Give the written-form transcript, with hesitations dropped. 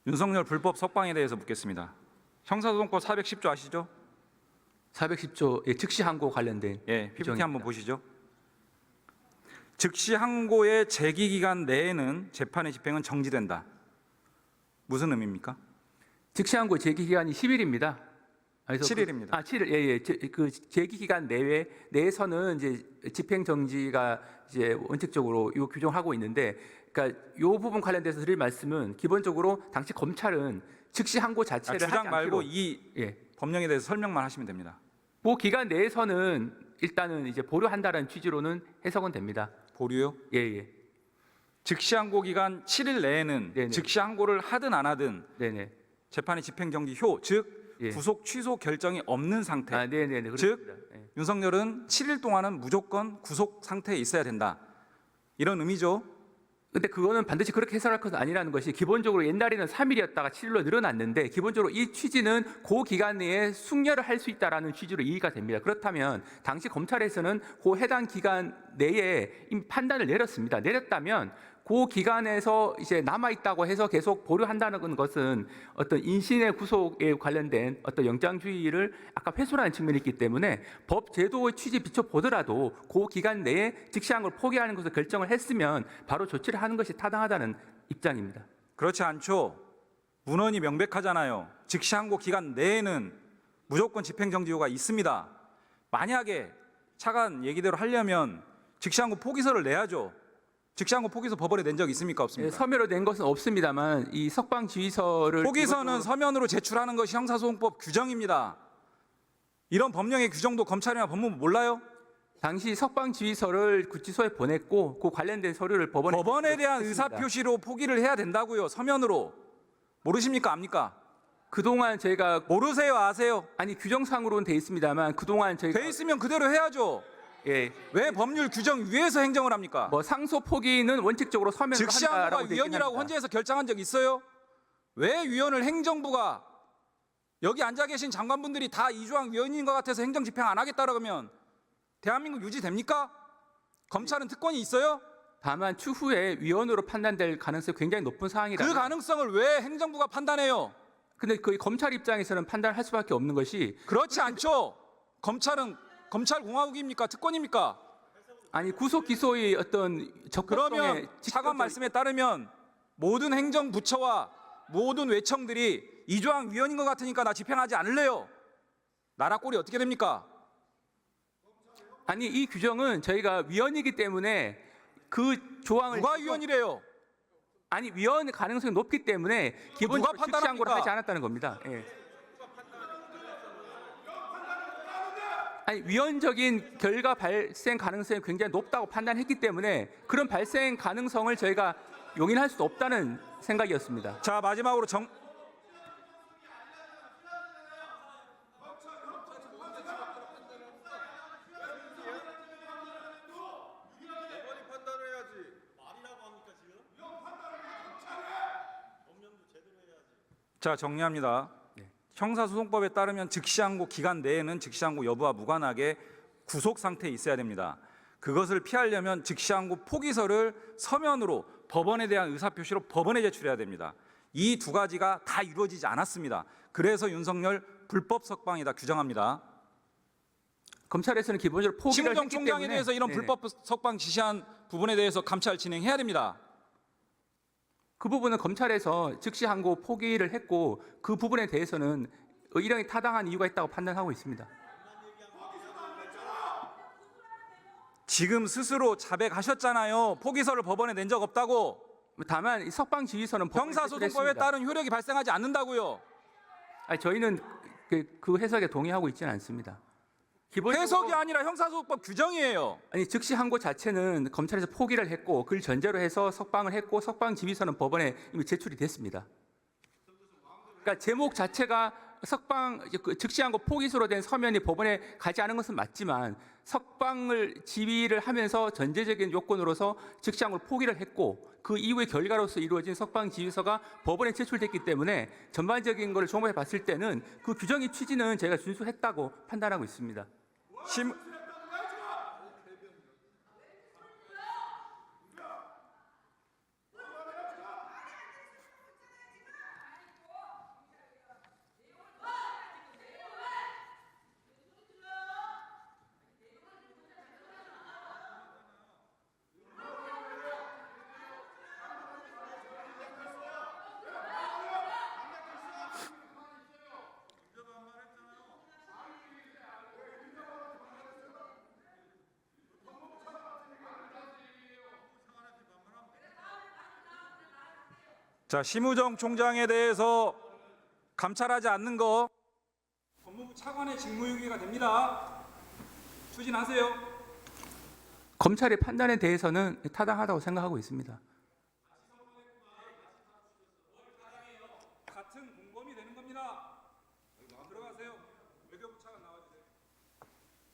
윤석열 불법 석방에 대해서 묻겠습니다. 형사소송법 410조 아시죠? 410조 즉시 항고 관련된 PPT 규정입니다. 한번 보시죠. 즉시 항고의 제기 기간 내에는 재판의 집행은 정지된다. 무슨 의미입니까? 즉시 항고 제기 기간이 10일입니다. 7일입니다. 7일. 예. 그 제기 기간 내에서는 이제 집행 정지가 이제 원칙적으로 이 규정을 하고 있는데, 그러니까 이 부분 관련돼서 드릴 말씀은 기본적으로 당시 검찰은 즉시 항고 자체를 하지 주장 말고 않기로, 이 법령에 대해서 설명만 하시면 됩니다. 그 기간 내에서는 일단은 이제 보류한다는 취지로는 해석은 됩니다. 보류요? 예. 즉시 항고 기간 7일 내에는 네네. 즉시 항고를 하든 안 하든 네네. 재판의 집행 정지효, 즉 예. 구속 취소 결정이 없는 상태. 네네. 즉 윤석열은 7일 동안은 무조건 구속 상태에 있어야 된다. 이런 의미죠. 근데 그거는 반드시 그렇게 해석할 것은 아니라는 것이, 기본적으로 옛날에는 3일이었다가 7일로 늘어났는데, 기본적으로 이 취지는 그 기간 내에 숙려를 할 수 있다라는 취지로 이해가 됩니다. 그렇다면 당시 검찰에서는 그 해당 기간 내에 이미 판단을 내렸습니다. 내렸다면 그 기간에서 이제 남아 있다고 해서 계속 보류한다는 것은 어떤 인신의 구속에 관련된 어떤 영장주의를 아까 훼손하는 측면이 있기 때문에 법 제도의 취지 비춰 보더라도 그 기간 내에 즉시한 걸 포기하는 것을 결정을 했으면 바로 조치를 하는 것이 타당하다는 입장입니다. 그렇지 않죠. 문헌이 명백하잖아요. 즉시 항고 기간 내에는 무조건 집행정지효가 있습니다. 만약에 차관 얘기대로 하려면 즉시 항고 포기서를 내야죠. 즉시 항고 포기서 법원에 낸 적 있습니까? 없습니까? 서면으로 낸 것은 없습니다만 이 석방 지휘서를 포기서는 서면으로 제출하는 것이 형사소송법 규정입니다. 이런 법령의 규정도 검찰이나 법무부 몰라요? 당시 석방 지휘서를 구치소에 보냈고 그 관련된 서류를 법원에 대한 제출했습니다. 의사표시로 포기를 해야 된다고요. 서면으로. 모르십니까? 압니까? 그동안 저희가 모르세요? 아세요? 아니 규정상으로는 돼 있습니다만 그동안 저희가 돼 있으면 그대로 해야죠. 왜 법률 규정 위에서 행정을 합니까? 뭐 상소 포기는 원칙적으로 서면으로 즉시 항고가 한다라고 돼 있긴 위헌이라고 합니다. 헌재에서 결정한 적 있어요? 왜 위헌을 행정부가 여기 앉아 계신 장관분들이 다 이 조항 위헌인 것 같아서 행정 집행 안 하겠다 그러면 대한민국 유지됩니까? 검찰은 특권이 있어요? 다만 추후에 위헌으로 판단될 가능성이 굉장히 높은 사항이라. 그 가능성을 왜 행정부가 판단해요? 근데 그 검찰 입장에서는 판단할 수밖에 없는 것이, 그렇지 않죠. 검찰은 검찰공화국입니까? 특권입니까? 아니 구속 기소의 어떤 적법성에 그러면 차관 말씀에 따르면 모든 행정부처와 모든 외청들이 이 조항 위헌인 것 같으니까 나 집행하지 않을래요. 나라 꼴이 어떻게 됩니까? 아니 이 규정은 저희가 위헌이기 때문에 그 조항을 누가 위헌이래요? 아니 위헌 가능성이 높기 때문에 기본적으로 누가 즉시 항고를 판단합니까? 하지 않았다는 겁니다. 아니 위헌적인 결과 발생 가능성이 굉장히 높다고 판단했기 때문에 그런 발생 가능성을 저희가 용인할 수 없다는 생각이었습니다. 자, 마지막으로 정리합니다. 형사소송법에 따르면 즉시항고 기간 내에는 즉시항고 여부와 무관하게 구속 상태에 있어야 됩니다. 그것을 피하려면 즉시항고 포기서를 서면으로 법원에 대한 의사표시로 법원에 제출해야 됩니다. 이 두 가지가 다 이루어지지 않았습니다. 그래서 윤석열 불법 석방이다 규정합니다. 검찰에서는 기본적으로 포기를 심우정 했기 총장에 때문에 대해서 이런 불법 석방 지시한 부분에 대해서 감찰 진행해야 됩니다. 그 부분은 검찰에서 즉시 항고 포기를 했고 그 부분에 대해서는 의령이 타당한 이유가 있다고 판단하고 있습니다. 지금 스스로 자백하셨잖아요. 포기서를 법원에 낸 적 없다고. 다만 이 석방 지휘서는 형사소송법에 따른 효력이 발생하지 않는다고요. 아니, 저희는 그 해석에 동의하고 있지는 않습니다. 해석이 아니라 형사소송법 규정이에요. 아니 즉시 항고 자체는 검찰에서 포기를 했고 그걸 전제로 해서 석방을 했고 석방 지휘서는 법원에 이미 제출이 됐습니다. 그러니까 제목 자체가 석방 즉시 항고 포기서로 된 서면이 법원에 가지 않은 것은 맞지만 석방을 지휘를 하면서 전제적인 요건으로서 즉시 항고를 포기를 했고 그 이후의 결과로서 이루어진 석방 지휘서가 법원에 제출됐기 때문에 전반적인 것을 종합해 봤을 때는 그 규정의 취지는 저희가 준수했다고 판단하고 있습니다. 자, 심우정 총장에 대해서 감찰하지 않는 거 법무부 차관의 직무유기가 됩니다. 추진하세요. 검찰의 판단에 대해서는 타당하다고 생각하고 있습니다.